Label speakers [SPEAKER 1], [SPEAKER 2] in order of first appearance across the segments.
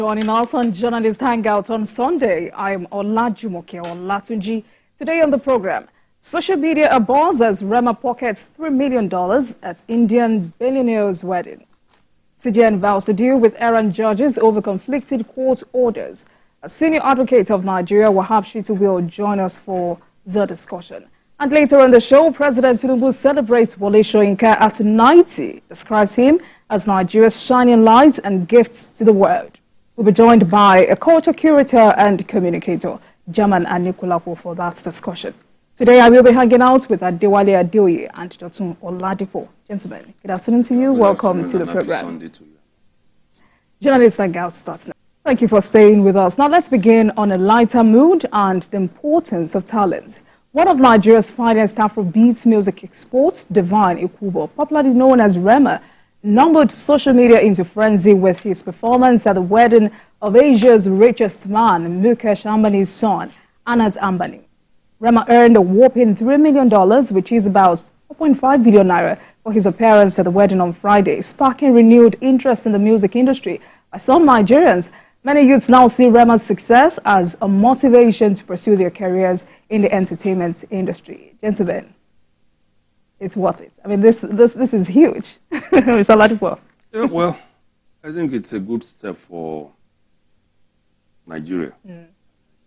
[SPEAKER 1] Joining us on Journalist Hangout on Sunday, I'm Olajumoke Olatunji. Today on the program, social media Abuzz as Rema pockets $3 million at Indian billionaire's wedding. CJN vows to deal with errant judges over conflicted court orders. A senior advocate of Nigeria, Wahab Shitu, will join us for the discussion. And later on the show, President Tinubu celebrates Wole Soyinka at 90, describes him as Nigeria's shining light and gifts to the world. We'll be joined by a culture curator and communicator, Jaman Anikulapo, for that discussion. Today, I will be hanging out with Adewale Adeoye and Dr. Oladipo. Gentlemen, good afternoon to you. Welcome to the program. Journalist Hangout starts now. Thank you for staying with us. Now, let's begin on a lighter mood and the importance of talent. One of Nigeria's finest Afrobeats music exports, Divine Ikubo, popularly known as Rema, numbered social media into frenzy with his performance at the wedding of Asia's richest man, Mukesh Ambani's son, Anand Ambani. Rema earned a whopping $3 million, which is about 4.5 billion naira, for his appearance at the wedding on Friday, sparking renewed interest in the music industry by some Nigerians. Many youths now see Rema's success as a motivation to pursue their careers in the entertainment industry. Gentlemen, it's worth it. I mean, this is huge. Mr. Oladipo.
[SPEAKER 2] Yeah, well, I think it's a good step for Nigeria,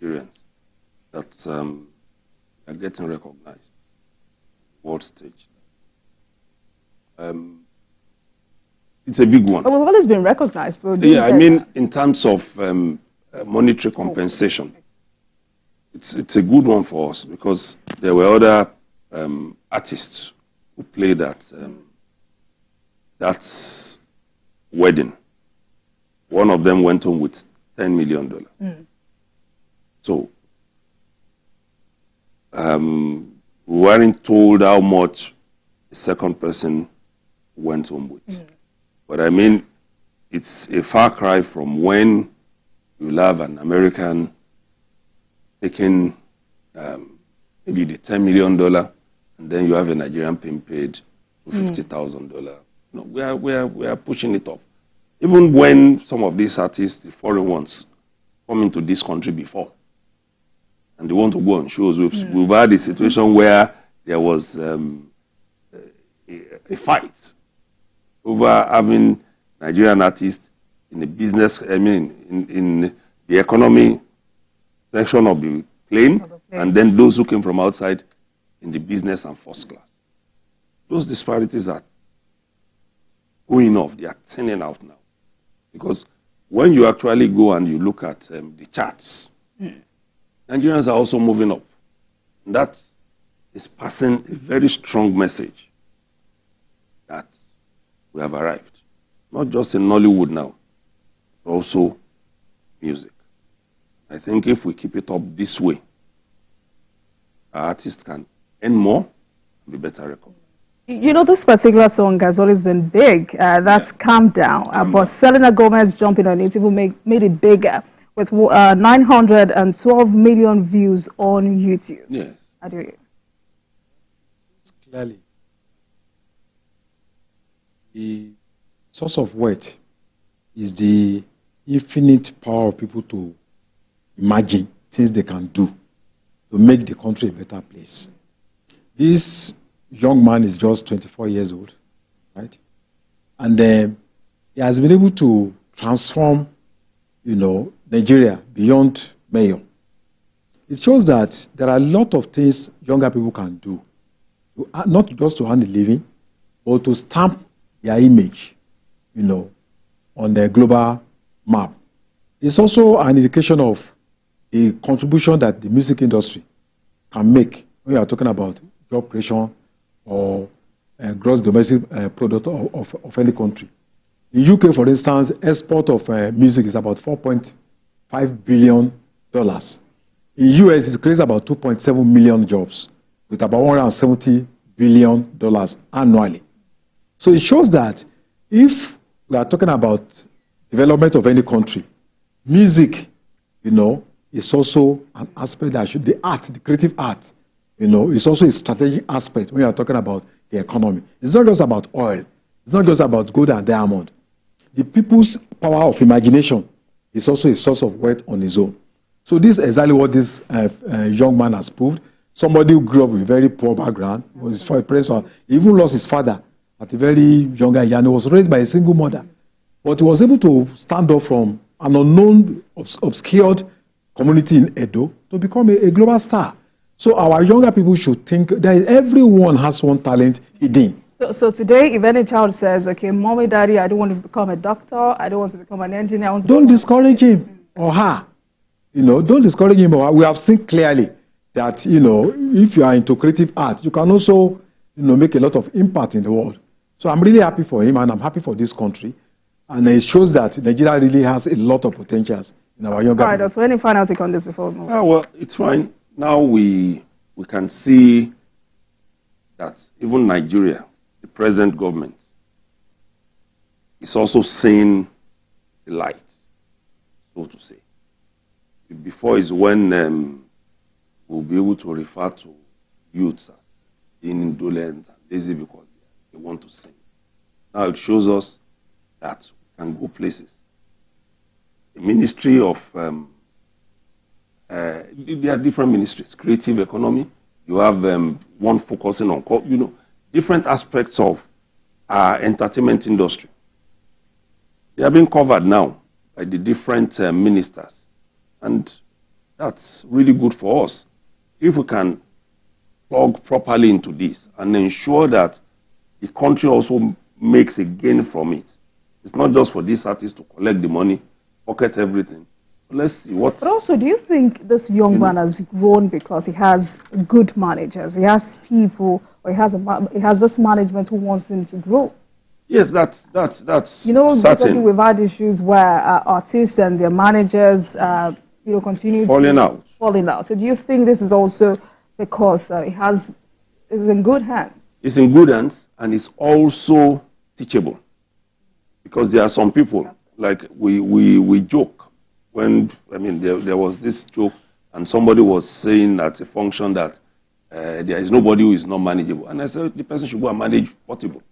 [SPEAKER 2] Nigerians, that are getting recognized world stage. It's a big one.
[SPEAKER 1] But we've always been recognized.
[SPEAKER 2] Yeah, I mean, in terms of monetary compensation, it's a good one for us because there were other artists who played at that wedding. One of them went home with $10 million. So we weren't told how much the second person went home with. But I mean, it's a far cry from when you'll have an American taking maybe the $10 million, and then you have a Nigerian being paid $50,000. No, we are pushing it up. Even when some of these artists, the foreign ones, come into this country before, and they want to go on shows, we've had a situation where there was a fight over having Nigerian artists in the business, I mean, in the economy section of the plane, and then those who came from outside in the business and first class. Those disparities are going off. They are thinning out now. Because when you actually go and you look at the charts, Nigerians are also moving up. And that is passing a very strong message that we have arrived. Not just in Nollywood now, but also music. I think if we keep it up this way, our artists can earn more and be better recognized.
[SPEAKER 1] You know, this particular song has always been big. That's Calm Down. But Selena Gomez jumping on it even made it bigger with 912 million views on YouTube.
[SPEAKER 2] Yes.
[SPEAKER 1] How do you?
[SPEAKER 3] Clearly, the source of wealth is the infinite power of people to imagine things they can do to make the country a better place. This young man is just 24 years old, right? And he has been able to transform, Nigeria beyond mayor. It shows that there are a lot of things younger people can do, not just to earn a living, but to stamp their image, on the global map. It's also an indication of the contribution that the music industry can make when you are talking about job creation or gross domestic product of any country. In UK, for instance, export of music is about $4.5 billion. In US, it creates about 2.7 million jobs with about $170 billion annually. So it shows that if we are talking about development of any country, music, is also an aspect that should, the art, the creative art, is also a strategic aspect when you are talking about the economy. It's not just about oil. It's not just about gold and diamond. The people's power of imagination He's also a source of wealth on his own. So this is exactly what this young man has proved. Somebody who grew up with a very poor background, was for a person, he even lost his father at a very young age, and he was raised by a single mother. But he was able to stand up from an unknown, obscured community in Edo to become a global star. So our younger people should think that everyone has one talent hidden.
[SPEAKER 1] So today, if any child says, okay, mommy, daddy, I don't want to become a doctor, I don't want to become an engineer.
[SPEAKER 3] Don't discourage him or her. Don't discourage him or her. We have seen clearly that, if you are into creative art, you can also, make a lot of impact in the world. So I'm really happy for him, and I'm happy for this country. And it shows that Nigeria really has a lot of potentials in our younger people.
[SPEAKER 1] All right, Doctor, any final take on this before we move?
[SPEAKER 2] Well, it's fine. Now we can see that even Nigeria, the present government, is also seeing the light, so to say. Before is when we'll be able to refer to youths as being indolent and lazy because they want to sing. Now it shows us that we can go places. The Ministry of, there are different ministries. Creative economy, you have one focusing on, different aspects of our entertainment industry. They are being covered now by the different ministers. And that's really good for us. If we can plug properly into this and ensure that the country also makes a gain from it. It's not just for these artists to collect the money, pocket everything. But let's see what...
[SPEAKER 1] But also, do you think this young man has grown because he has good managers? He has people, or he has this management who wants him to grow?
[SPEAKER 2] Yes, that's
[SPEAKER 1] recently we've had issues where artists and their managers, continue
[SPEAKER 2] falling
[SPEAKER 1] out. So do you think this is also because it's in good hands?
[SPEAKER 2] It's in good hands, and it's also teachable. Because there are some people, like we joke, when, there was this joke, and somebody was saying at a function that there is nobody who is not manageable. And I said, the person should go and manage Portable.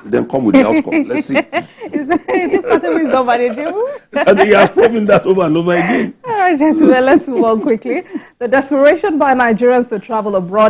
[SPEAKER 2] Then come with the outcome. Let's see it.
[SPEAKER 1] Is Portable is not manageable?
[SPEAKER 2] And he has proven that over and over again.
[SPEAKER 1] All right, gentlemen, let's move on quickly. The desperation by Nigerians to travel abroad